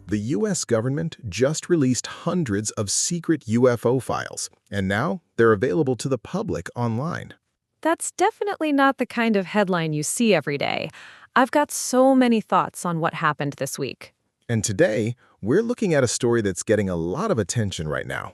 The US government just released hundreds of secret UFO files, and now they're available to the public online. That's definitely not the kind of headline you see every day. I've got so many thoughts on what happened this week. And today, we're looking at a story that's getting a lot of attention right now.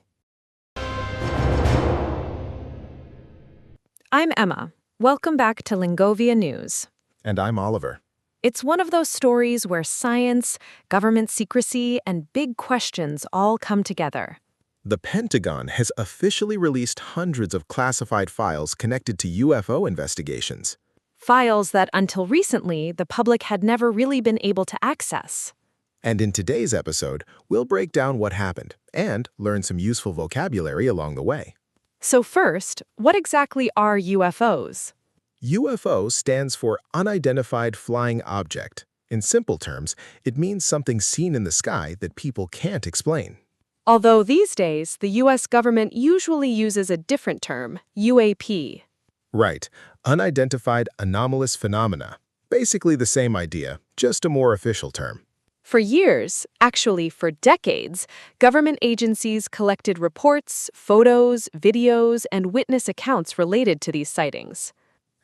I'm Emma. Welcome back to Lingovia News. And I'm Oliver. It's one of those stories where science, government secrecy, and big questions all come together. The Pentagon has officially released hundreds of classified files connected to UFO investigations. Files that, until recently, the public had never really been able to access. And in today's episode, we'll break down what happened and learn some useful vocabulary along the way. So first, what exactly are UFOs? UFO stands for Unidentified Flying Object. In simple terms, it means something seen in the sky that people can't explain. Although these days, the U.S. government usually uses a different term, UAP. Right, Unidentified Anomalous Phenomena. Basically the same idea, just a more official term. For years, actually for decades, government agencies collected reports, photos, videos, and witness accounts related to these sightings.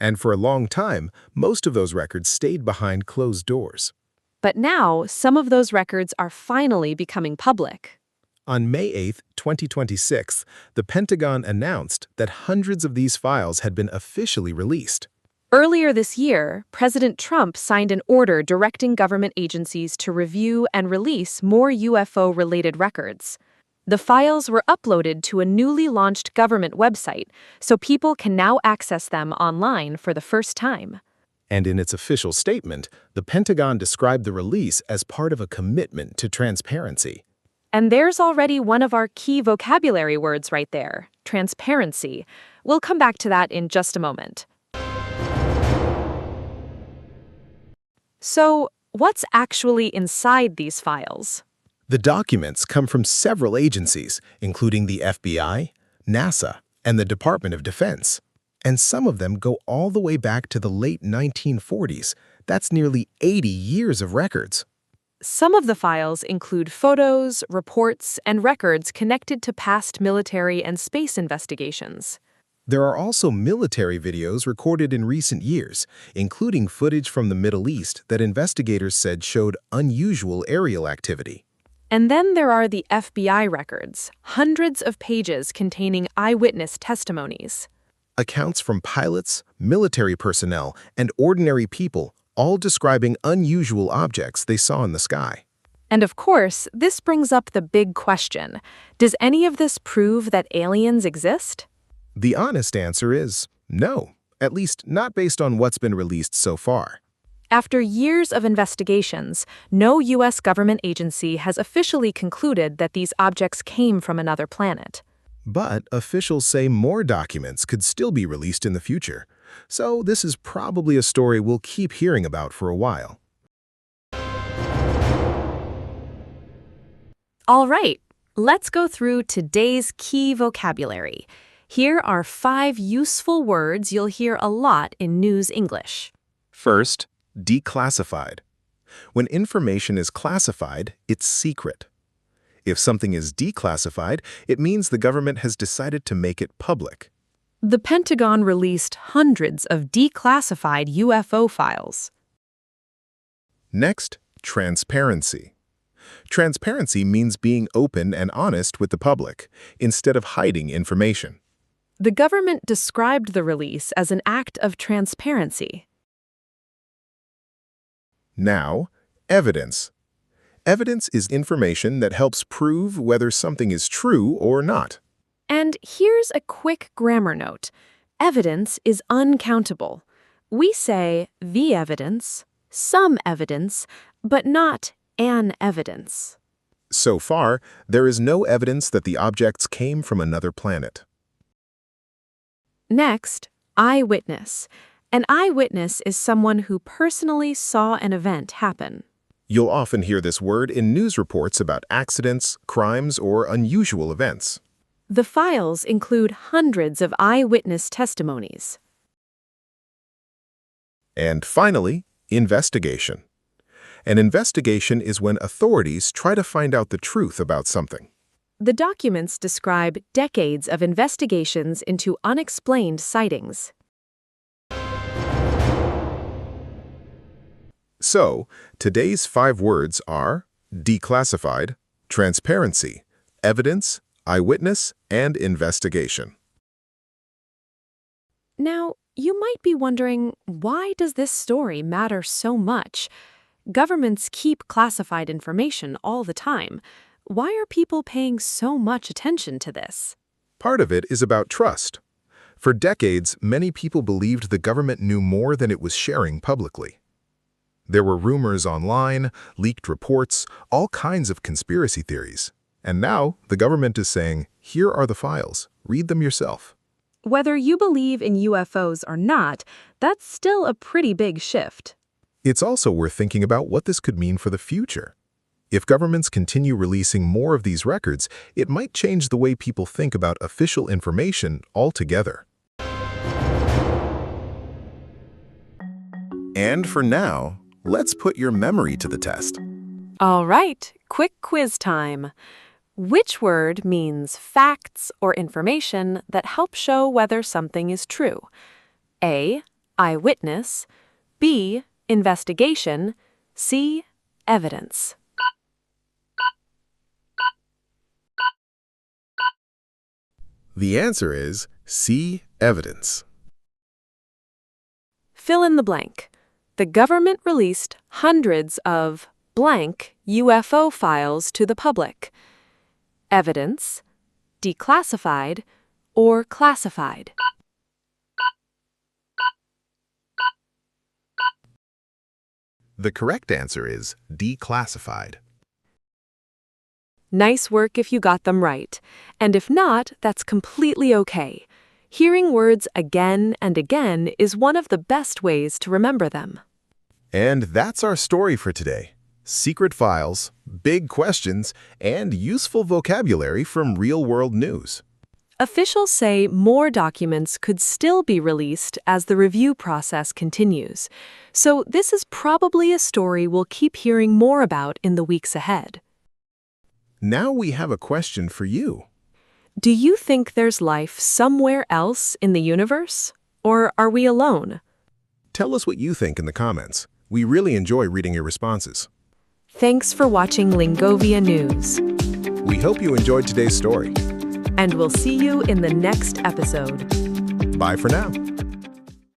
And for a long time, most of those records stayed behind closed doors. But now, some of those records are finally becoming public. On May 8, 2026, the Pentagon announced that hundreds of these files had been officially released. Earlier this year, President Trump signed an order directing government agencies to review and release more UFO-related records. The files were uploaded to a newly launched government website, so people can now access them online for the first time. And in its official statement, the Pentagon described the release as part of a commitment to transparency. And there's already one of our key vocabulary words right there, transparency. We'll come back to that in just a moment. So, what's actually inside these files? The documents come from several agencies, including the FBI, NASA, and the Department of Defense. And some of them go all the way back to the late 1940s. That's nearly 80 years of records. Some of the files include photos, reports, and records connected to past military and space investigations. There are also military videos recorded in recent years, including footage from the Middle East that investigators said showed unusual aerial activity. And then there are the FBI records, hundreds of pages containing eyewitness testimonies. Accounts from pilots, military personnel, and ordinary people, all describing unusual objects they saw in the sky. And of course, this brings up the big question. Does any of this prove that aliens exist? The honest answer is no, at least not based on what's been released so far. After years of investigations, no U.S. government agency has officially concluded that these objects came from another planet. But officials say more documents could still be released in the future, so this is probably a story we'll keep hearing about for a while. All right, let's go through today's key vocabulary. Here are 5 useful words you'll hear a lot in news English. First, declassified. When information is classified, it's secret. If something is declassified, it means the government has decided to make it public. The Pentagon released hundreds of declassified UFO files. Next, transparency. Transparency means being open and honest with the public, instead of hiding information. The government described the release as an act of transparency. Now, evidence. Evidence is information that helps prove whether something is true or not. And here's a quick grammar note. Evidence is uncountable. We say the evidence, some evidence, but not an evidence. So far, there is no evidence that the objects came from another planet. Next, eyewitness. An eyewitness is someone who personally saw an event happen. You'll often hear this word in news reports about accidents, crimes, or unusual events. The files include hundreds of eyewitness testimonies. And finally, investigation. An investigation is when authorities try to find out the truth about something. The documents describe decades of investigations into unexplained sightings. So, today's 5 words are declassified, transparency, evidence, eyewitness, and investigation. Now, you might be wondering, why does this story matter so much? Governments keep classified information all the time. Why are people paying so much attention to this? Part of it is about trust. For decades, many people believed the government knew more than it was sharing publicly. There were rumors online, leaked reports, all kinds of conspiracy theories. And now, the government is saying, here are the files, read them yourself. Whether you believe in UFOs or not, that's still a pretty big shift. It's also worth thinking about what this could mean for the future. If governments continue releasing more of these records, it might change the way people think about official information altogether. And for now, let's put your memory to the test. All right, quick quiz time. Which word means facts or information that help show whether something is true? A. Eyewitness. B. Investigation. C. Evidence. The answer is C. Evidence. Fill in the blank. The government released hundreds of blank UFO files to the public. Evidence, declassified, or classified. The correct answer is declassified. Nice work if you got them right. And if not, that's completely okay. Hearing words again and again is one of the best ways to remember them. And that's our story for today. Secret files, big questions, and useful vocabulary from real-world news. Officials say more documents could still be released as the review process continues. So this is probably a story we'll keep hearing more about in the weeks ahead. Now we have a question for you. Do you think there's life somewhere else in the universe? Or are we alone? Tell us what you think in the comments. We really enjoy reading your responses. Thanks for watching Lingovia News. We hope you enjoyed today's story. And we'll see you in the next episode. Bye for now.